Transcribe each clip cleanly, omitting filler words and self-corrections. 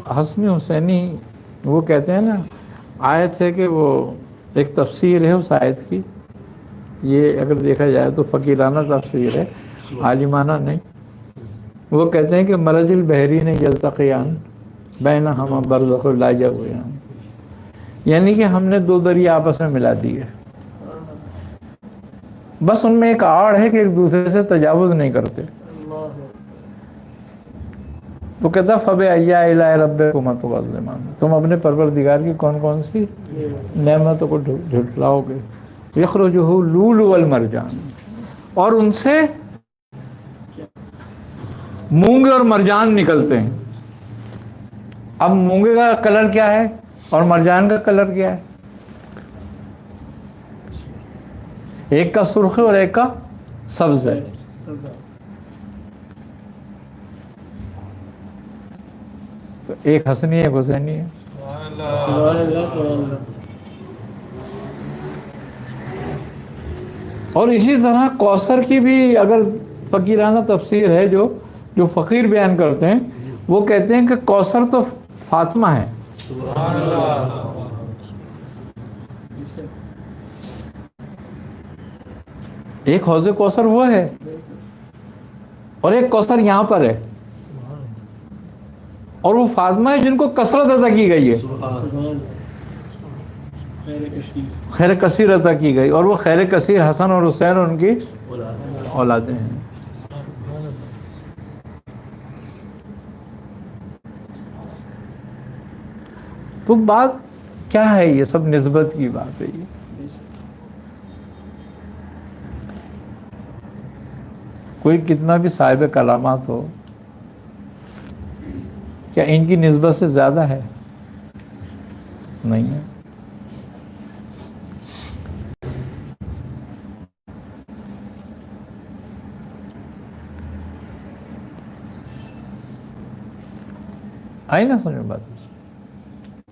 حسنی حسینی وہ کہتے ہیں نا، آیت ہے کہ وہ ایک تفسیر ہے اس آیت کی، یہ اگر دیکھا جائے تو فقیرانہ تفسیر ہے، عالمانہ نہیں۔ وہ کہتے ہیں کہ مرج البحرین یلتقیان بینہما برزخ لا یبغیان، یعنی کہ ہم نے دو دریا آپس میں ملا دیے، بس ان میں ایک آڑ ہے کہ ایک دوسرے سے تجاوز نہیں کرتے۔ تو کہتا فَبِأَيِّ آلَاءِ رَبِّكُمَا تُكَذِّبَانِ، تم اپنے پروردگار کی کون کون سی نعمتوں کو جھٹلاؤ گے۔ یخرجہ اللؤلؤ والمرجان، اور ان سے مونگے اور مرجان نکلتے ہیں۔ اب مونگے کا کلر کیا ہے اور مرجان کا کلر کیا ہے؟ ایک کا سرخ ہے اور ایک کا سبز ہے۔ تو ایک حسنی ایک حسینی ہے۔ اور اسی طرح کوثر کی بھی اگر فقیرانہ تفسیر ہے، جو فقیر بیان کرتے ہیں، وہ کہتے ہیں کہ کوثر تو فاطمہ ہے۔ ایک حوض کوثر وہ ہے اور ایک کوثر یہاں پر ہے، اور وہ فاطمہ ہے جن کو کثرت عطا کی گئی ہے، خیر کثیر عطا کی گئی، اور وہ خیر کثیر حسن اور حسین اور ان کی اولادیں ہیں۔ تو بات کیا ہے؟ یہ سب نسبت کی بات ہے۔ یہ کوئی کتنا بھی صاحب کلامات ہو، کیا ان کی نسبت سے زیادہ ہے؟ نہیں ہے۔ آئی نا سمجھ بات؟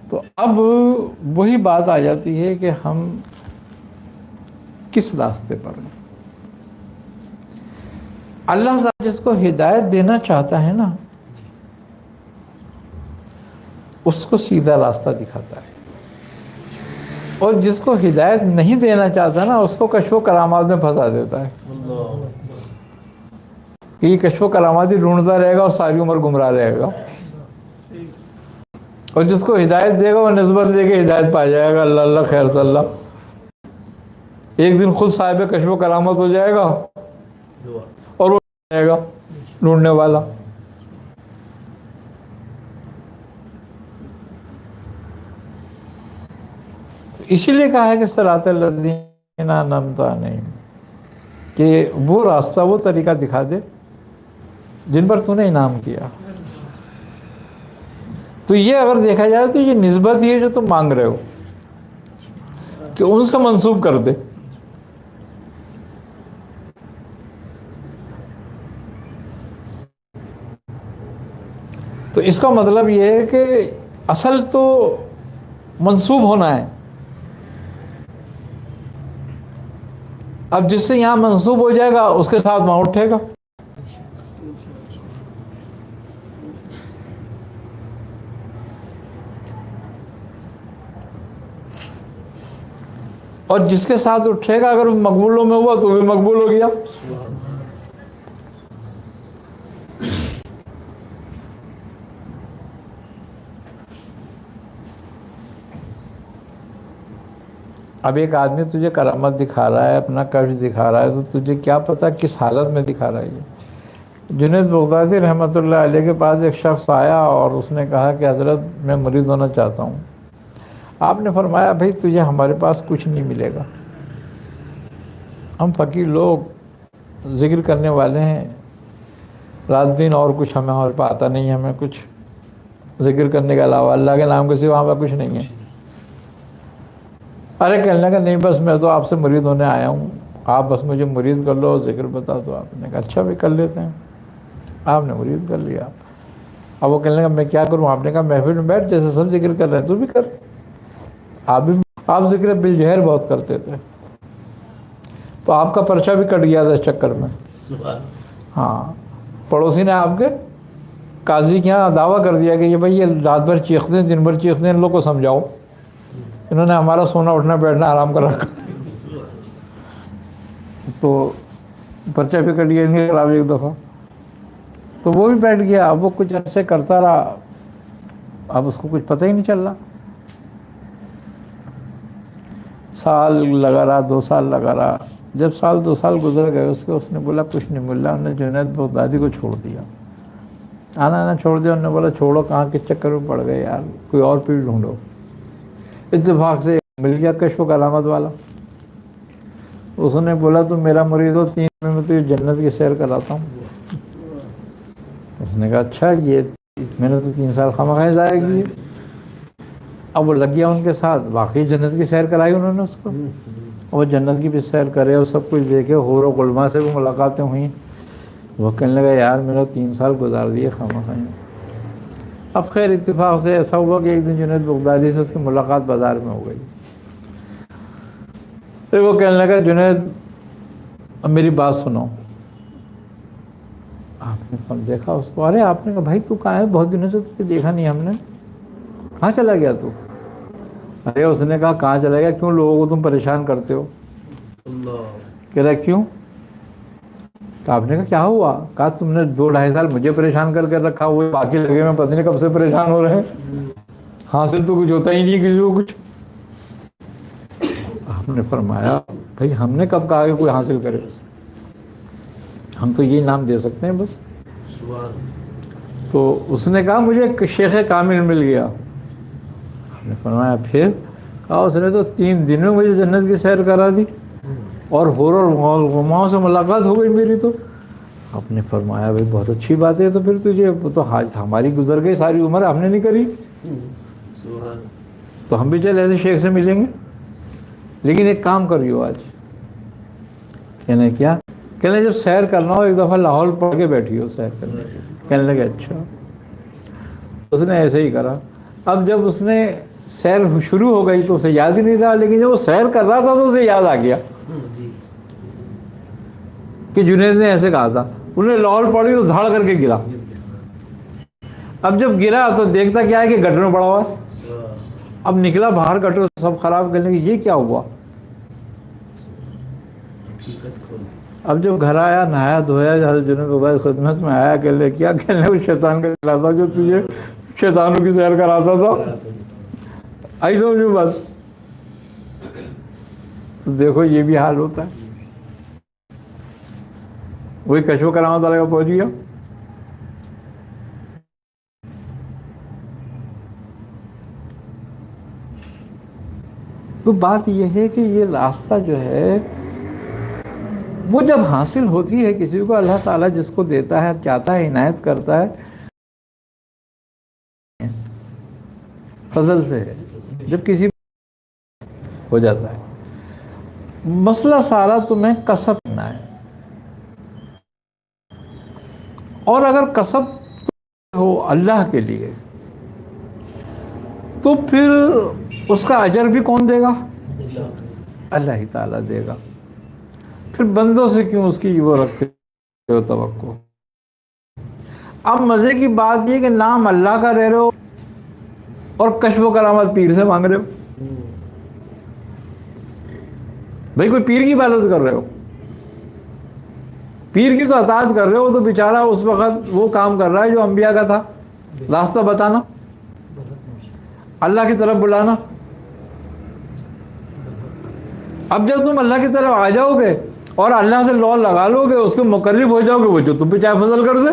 تو اب وہی بات آ جاتی ہے کہ ہم کس راستے پر ہیں۔ اللہ تعالیٰ جس کو ہدایت دینا چاہتا ہے نا، اس کو سیدھا راستہ دکھاتا ہے، اور جس کو ہدایت نہیں دینا چاہتا نا، اس کو کشف و کرامات میں پھنسا دیتا ہے کہ یہ کشف و کرامات ہی ڈھونڈتا رہے گا اور ساری عمر گمراہ رہے گا، اور جس کو ہدایت دے گا وہ نسبت دے کے ہدایت پا جائے گا۔ اللہ اللہ خیر صلی اللہ، ایک دن خود صاحب کشف و کرامت ہو جائے گا اور وہ جائے گا ڈھونڈنے والا۔ اسی لیے کہا ہے کہ صراط الذین انعمت علیہم، کہ وہ راستہ وہ طریقہ دکھا دے جن پر تو نے انعام کیا۔ تو یہ اگر دیکھا جائے تو یہ نسبت ہی ہے جو تم مانگ رہے ہو کہ ان سے منسوب کر دے۔ تو اس کا مطلب یہ ہے کہ اصل تو منسوب ہونا ہے۔ اب جس سے یہاں منسوب ہو جائے گا اس کے ساتھ وہاں اٹھے گا۔ اور جس کے ساتھ اٹھے گا اگر مقبولوں میں ہوا تو بھی مقبول ہو گیا۔ اب ایک آدمی تجھے کرامت دکھا رہا ہے، اپنا کشف دکھا رہا ہے، تو تجھے کیا پتا کس حالت میں دکھا رہا ہے۔ جنید بغدادی رحمۃ اللہ علیہ کے پاس ایک شخص آیا اور اس نے کہا کہ حضرت میں مرید ہونا چاہتا ہوں۔ آپ نے فرمایا بھائی تجھے ہمارے پاس کچھ نہیں ملے گا، ہم فقیر لوگ ذکر کرنے والے ہیں، رات دن اور کچھ ہمارے پاس آتا نہیں ہے، ہمیں کچھ ذکر کرنے کے علاوہ اللہ کے نام کے سوا ہمیں کچھ نہیں ہے۔ ارے کہنے کا نہیں بس میں تو آپ سے مرید ہونے آیا ہوں، آپ بس مجھے مرید کر لو، ذکر بتا دو۔ آپ نے کہا اچھا بھی کر لیتے ہیں۔ آپ نے مرید کر لیا۔ اب وہ کہنے لگا میں کیا کروں؟ آپ نے کہا محفل میں بیٹھ، جیسے سب ذکر کر رہے ہیں تو بھی کر۔ آپ ذکر بالجہر بہت کرتے تھے، تو آپ کا پرچہ بھی کٹ گیا تھا اس چکر میں۔ ہاں، پڑوسی نے آپ کے قاضی کے یہاں دعویٰ کر دیا کہ یہ بھائی یہ رات بھر چیختے ہیں دن بھر چیختے ہیں، ان لوگ کو سمجھاؤ، انہوں نے ہمارا سونا اٹھنا بیٹھنا آرام کر رکھا۔ تو پرچہ بھی کٹ گیا ان کے خلاف ایک دفعہ، تو وہ بھی بیٹھ گیا۔ اب وہ کچھ عرصے کرتا رہا، اب اس کو کچھ پتہ ہی نہیں چل رہا، سال لگا رہا، 2 سال لگا رہا۔ جب 2 سال گزر گئے اس نے بولا کچھ نہیں مل رہا، انہوں نے جنید بغدادی کو چھوڑ دیا، آنا چھوڑ دیا۔ انہوں نے بولا چھوڑو کہاں، کس چکر میں پڑ گئے یار، کوئی اور پیر ڈھونڈو۔ اتفاق سے مل گیا کشف و کرامت والا، اس نے بولا تم میرا مرید ہو، 3 دن میں تجھے جنت کی سیر کراتا ہوں۔ اس نے کہا اچھا، یہ میں نے تو 3 سال خواہ ضائع کیے۔ اب وہ لگ گیا ان کے ساتھ، واقعی جنت کی سیر کرائی انہوں نے اس کو، وہ جنت کی بھی سیر کرے اور سب کچھ دیکھے، حور و غلماں سے بھی ملاقاتیں ہوئیں۔ وہ کہنے لگا یار میرا 3 سال گزار دیے خواہ۔ اب خیر اتفاق سے ایسا ہوا کہ ایک دن جنید بغدادی سے اس کی ملاقات بازار میں ہو گئی۔ پھر وہ کہنے لگا جنید اب میری بات سنو۔ آپ نے دیکھا اس کو، ارے آپ نے کہا بھائی تو کہاں ہے، بہت دنوں سے تجھے دیکھا نہیں ہم نے، کہاں چلا گیا تو؟ ارے اس نے کہا کہاں چلا گیا، کیوں لوگوں کو تم پریشان کرتے ہو؟ کہہ رہا کیوں؟ تو آپ نے کہا کیا ہوا؟ کہا تم نے 2-2.5 سال مجھے پریشان کر کے رکھا، وہ باقی لگے میں پتہ نہیں کب سے پریشان ہو رہے ہیں، حاصل تو کچھ ہوتا ہی نہیں کسی کو کچھ۔ آپ نے فرمایا بھائی ہم نے کب کہا کہ کوئی حاصل کرے، ہم تو یہی نام دے سکتے ہیں بس۔ تو اس نے کہا مجھے ایک شیخ کامل مل گیا۔ آپ نے فرمایا پھر؟ کہا اس نے تو 3 دن میں مجھے جنت کی سیر کرا دی اور حور اور غلماں سے ملاقات ہو گئی میری۔ تو آپ نے فرمایا بھائی بہت اچھی بات ہے، تو پھر تجھے تو ہماری گزر گئی ساری عمر، ہم نے نہیں کری، تو ہم بھی چل ایسے شیخ سے ملیں گے، لیکن ایک کام کریو آج۔ کہنے کیا؟ کہنے جب سیر کرنا ہو ایک دفعہ لاہور پڑھ کے بیٹھی ہو سیر کرنے۔ کہنے لگے اچھا۔ اس نے ایسے ہی کرا۔ اب جب اس نے سیر شروع ہو گئی تو اسے یاد ہی نہیں رہا، لیکن جب وہ سیر کر رہا تھا تو اسے یاد آ گیا کہ جنید نے ایسے کہا تھا۔ انہوں نے لاہور پڑھی تو دھاڑ کر کے گرا۔ اب جب گرا تو دیکھتا کیا ہے کہ گٹر میں پڑا ہوا ہے۔ اب نکلا باہر، گٹر سب خراب کرنے کی، یہ کیا ہوا؟ اب جب گھر آیا، نہایا دھویا، حضرت جنید بغدادی خدمت میں آیا، کہنے کیا؟ کہنے وہ شیطان کا کھلاتا جو تجھے شیطانوں کی سیر کراتا تھا، آئی سمجھو بات؟ تو دیکھو یہ بھی حال ہوتا ہے، وہی کشف و کرامت والے کا پہنچ گیا۔ تو بات یہ ہے کہ یہ راستہ جو ہے وہ جب حاصل ہوتی ہے کسی کو، اللہ تعالیٰ جس کو دیتا ہے، چاہتا ہے، عنایت کرتا ہے، فضل سے ہے، جب کسی ہو جاتا ہے۔ مسئلہ سارا تمہیں کسب کرنا ہے، اور اگر کسب ہو اللہ کے لیے تو پھر اس کا اجر بھی کون دے گا؟ اللہ ہی تعالیٰ دے گا۔ پھر بندوں سے کیوں اس کی وہ رکھتے ہو توقع؟ اب مزے کی بات یہ کہ نام اللہ کا رہ رہے ہو اور کشف و کرامت پیر سے مانگ رہے ہو۔ بھائی کوئی پیر کی عبادت کر رہے ہو، پیر کی تو اطاعت کر رہے ہو، تو بیچارہ اس وقت وہ کام کر رہا ہے جو انبیاء کا تھا، راستہ بتانا، اللہ کی طرف بلانا۔ اب جب تم اللہ کی طرف آ جاؤ گے اور اللہ سے لو لگا لو گے، اس کے مقرب ہو جاؤ گے، وہ جو تم پہ چاہے فضل کر دے۔